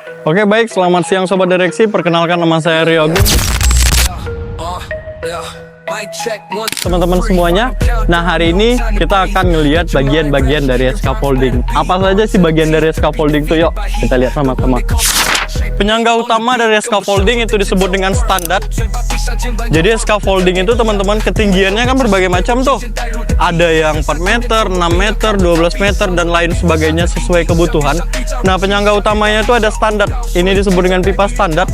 Oke, baik, selamat siang Sobat Direksi. Perkenalkan, nama saya Rio Agung. Teman-teman semuanya, nah hari ini kita akan ngelihat bagian-bagian dari scaffolding. Apa saja sih bagian dari scaffolding itu? Yuk kita lihat sama-sama. Penyangga utama dari scaffolding itu disebut dengan standar. Jadi scaffolding itu teman-teman ketinggiannya kan berbagai macam tuh. Ada yang 4 meter, 6 meter, 12 meter dan lain sebagainya sesuai kebutuhan. Nah, penyangga utamanya itu ada standar. Ini disebut dengan pipa standar.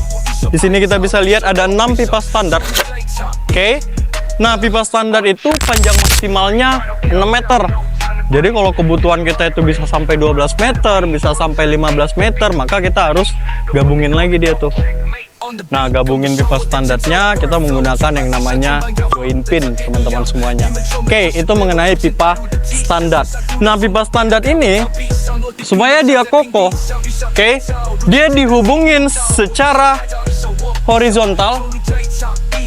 Di sini kita bisa lihat ada 6 pipa standar. Oke. Nah, pipa standar itu panjang maksimalnya 6 meter. Jadi kalau kebutuhan kita itu bisa sampai 12 meter, bisa sampai 15 meter, maka kita harus gabungin lagi dia tuh. Nah, gabungin pipa standarnya, kita menggunakan yang namanya join pin, teman-teman semuanya. Oke, itu mengenai pipa standar. Nah, pipa standar ini, supaya dia kokoh, oke, dia dihubungin secara horizontal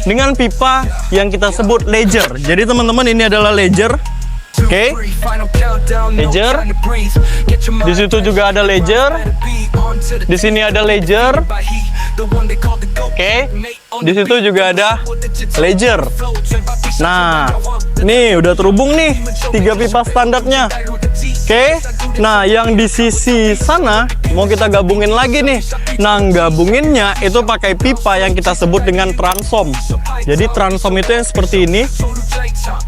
dengan pipa yang kita sebut ledger. Jadi teman-teman, ini adalah ledger. Oke, ledger. Di situ juga ada ledger. Di sini ada ledger. Oke, di situ juga ada ledger. Nah, nih udah terhubung nih 3 pipa standarnya. Oke, nah yang di sisi sana mau kita gabungin lagi nih. Nah, gabunginnya itu pakai pipa yang kita sebut dengan transom. Jadi transom itu yang seperti ini,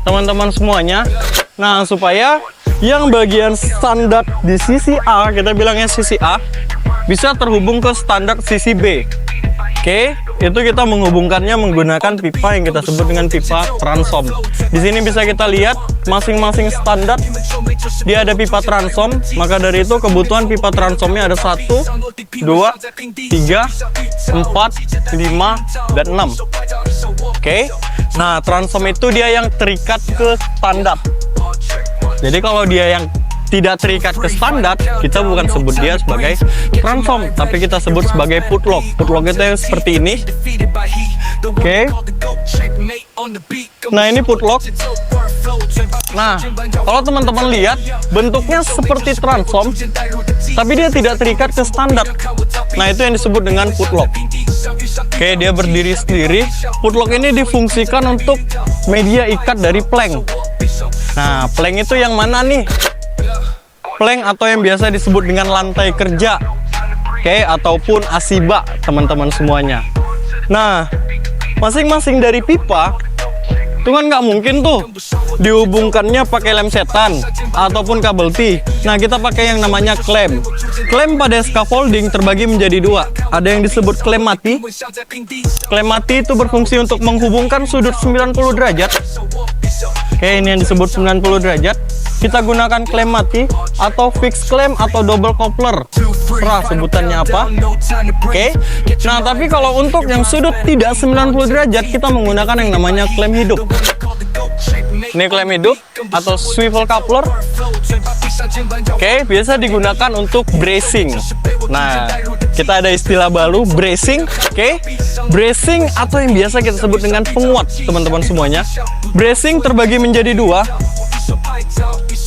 teman-teman semuanya. Nah, supaya yang bagian standar di sisi A, kita bilangnya sisi A, bisa terhubung ke standar sisi B. Oke, itu kita menghubungkannya menggunakan pipa yang kita sebut dengan pipa transom. Di sini bisa kita lihat masing-masing standar dia ada pipa transom. Maka dari itu kebutuhan pipa transomnya ada 1, 2, 3, 4, 5, dan 6. Oke, nah transom itu dia yang terikat ke standar. Jadi kalau dia yang tidak terikat ke standar, kita bukan sebut dia sebagai transom, tapi kita sebut sebagai putlock. Putlock itu yang seperti ini. Oke. Nah, ini putlock. Nah, kalau teman-teman lihat, bentuknya seperti transom, tapi dia tidak terikat ke standar. Nah, itu yang disebut dengan putlock. Oke, dia berdiri sendiri. Putlock ini difungsikan untuk media ikat dari plank. Nah, plank itu yang mana nih? Plank atau yang biasa disebut dengan lantai kerja, oke, ataupun asiba, teman-teman semuanya. Nah, masing-masing dari pipa itu kan nggak mungkin tuh dihubungkannya pakai lem setan ataupun kabel T. Nah, kita pakai yang namanya klem. Klem pada scaffolding terbagi menjadi 2. Ada yang disebut klem mati. Klem mati itu berfungsi untuk menghubungkan sudut 90 derajat. Oke, ini yang disebut 90 derajat. Kita gunakan klem mati atau fix klem atau double coupler. Serah sebutannya apa. Oke. Nah, tapi kalau untuk yang sudut tidak 90 derajat, kita menggunakan yang namanya klem hidup. Ini klem hidup atau swivel coupler. Oke, biasa digunakan untuk bracing. Nah, kita ada istilah baru, bracing. Oke, bracing atau yang biasa kita sebut dengan penguat, teman-teman semuanya. Bracing terbagi menjadi 2.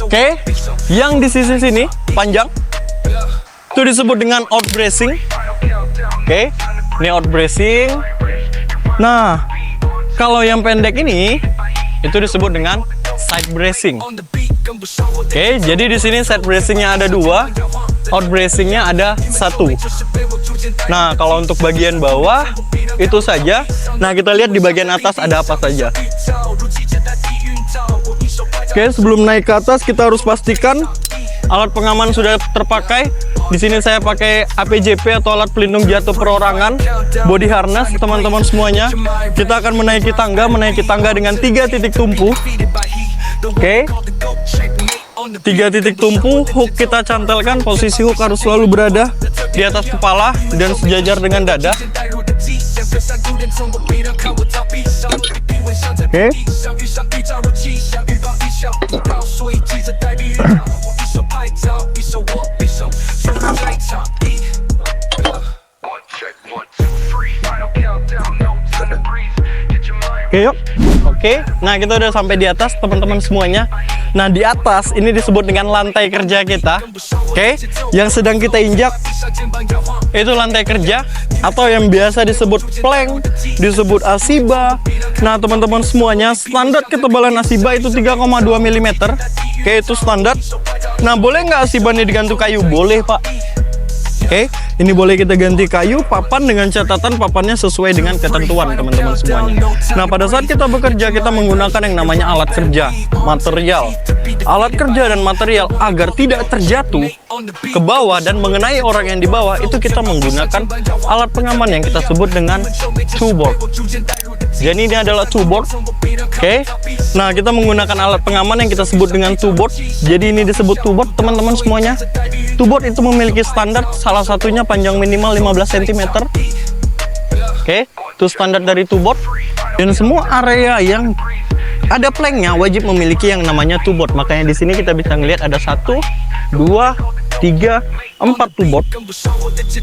Oke, yang di sisi sini panjang itu disebut dengan out bracing. Oke, ini out bracing. Nah, kalau yang pendek ini itu disebut dengan side bracing. Oke, jadi di sini side bracingnya ada 2, out bracingnya ada 1. Nah, kalau untuk bagian bawah itu saja. Nah, kita lihat di bagian atas ada apa saja. Oke, sebelum naik ke atas kita harus pastikan alat pengaman sudah terpakai. Di sini saya pakai APJP atau alat pelindung jatuh perorangan, body harness, teman-teman semuanya. Kita akan menaiki tangga dengan 3 titik tumpu. Oke. 3 titik tumpu, hook kita cantelkan. Posisi hook harus selalu berada di atas kepala dan sejajar dengan dada. Oke. Oke, yuk. Oke, nah kita udah sampai di atas, teman-teman semuanya. Nah, di atas ini disebut dengan lantai kerja kita. Oke, yang sedang kita injak itu lantai kerja atau yang biasa disebut plank, disebut asiba. Nah, teman-teman semuanya, standar ketebalan asiba itu 3,2 mm. Oke, itu standar. Nah, boleh nggak asibannya diganti kayu? Boleh, Pak. Oke, ini boleh kita ganti kayu, papan dengan catatan papannya sesuai dengan ketentuan teman-teman semuanya. Nah, pada saat kita bekerja, kita menggunakan yang namanya alat kerja, material. Alat kerja dan material agar tidak terjatuh ke bawah dan mengenai orang yang di bawah, itu kita menggunakan alat pengaman yang kita sebut dengan two-board. Jadi ini adalah two-board. Oke, nah kita menggunakan alat pengaman yang kita sebut dengan two-board. Jadi ini disebut two-board teman-teman semuanya. Two-board itu memiliki standar, salah satunya panjang minimal 15 cm. Oke, itu standar dari two-board. Dan semua area yang ada planknya wajib memiliki yang namanya two-board. Makanya di sini kita bisa ngelihat ada 1, 2, 3, 4 two-board.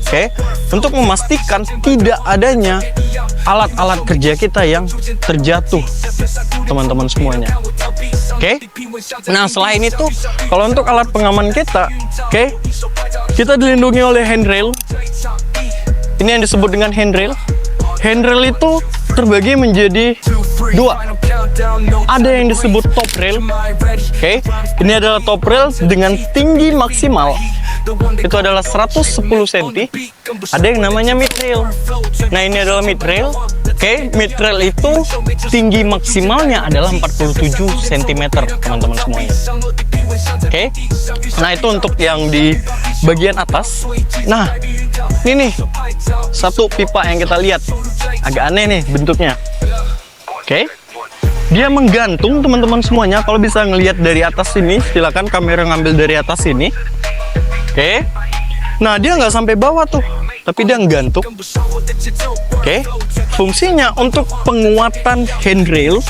Oke, untuk memastikan tidak adanya alat-alat kerja kita yang terjatuh, teman-teman semuanya. Oke, nah selain itu, kalau untuk alat pengaman kita, oke, kita dilindungi oleh handrail. Ini yang disebut dengan handrail. Handrail itu terbagi menjadi 2. Ada yang disebut top rail. Oke, ini adalah top rail dengan tinggi maksimal itu adalah 110 cm. Ada yang namanya mid rail. Nah, ini adalah mid rail. Oke, mid rail itu tinggi maksimalnya adalah 47 cm, teman-teman semuanya. Oke, nah itu untuk yang di bagian atas. Nah, ini nih satu pipa yang kita lihat agak aneh nih bentuknya. Oke, dia menggantung, teman-teman semuanya. Kalau bisa ngelihat dari atas sini, silakan kamera ngambil dari atas sini. Oke, nah dia nggak sampai bawah tuh, tapi dia nggantung. Oke, fungsinya untuk penguatan handrail.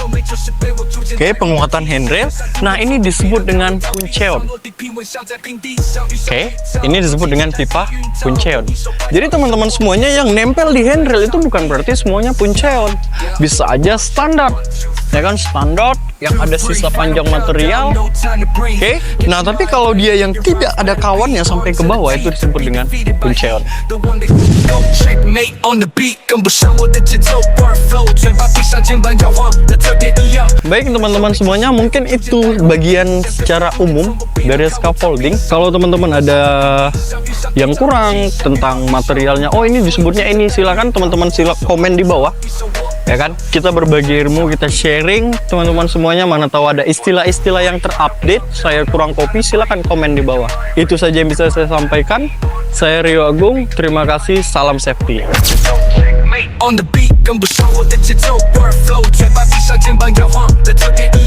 Oke, penguatan handrail. Nah, ini disebut dengan puncheon. Oke, ini disebut dengan pipa puncheon. Jadi teman-teman semuanya, yang nempel di handrail itu bukan berarti semuanya puncheon. Bisa aja standar, ya kan, standar yang ada sisa panjang material. Oke, nah tapi kalau dia yang tidak ada kawannya sampai ke bawah, itu disebut dengan puncheon. Baik teman-teman semuanya, mungkin itu bagian secara umum dari scaffolding. Kalau teman-teman ada yang kurang tentang materialnya, oh ini disebutnya ini, silakan teman-teman komen di bawah, ya kan. Kita berbagi ilmu, kita sharing teman-teman semuanya. Mana tahu ada istilah-istilah yang terupdate, saya kurang kopi, silakan komen di bawah. Itu saja yang bisa saya sampaikan. Saya Rio Agung, terima kasih, salam safety. On the beat， 跟不上我的节奏， workflow， 嘴巴闭上，肩膀摇晃的特别一样。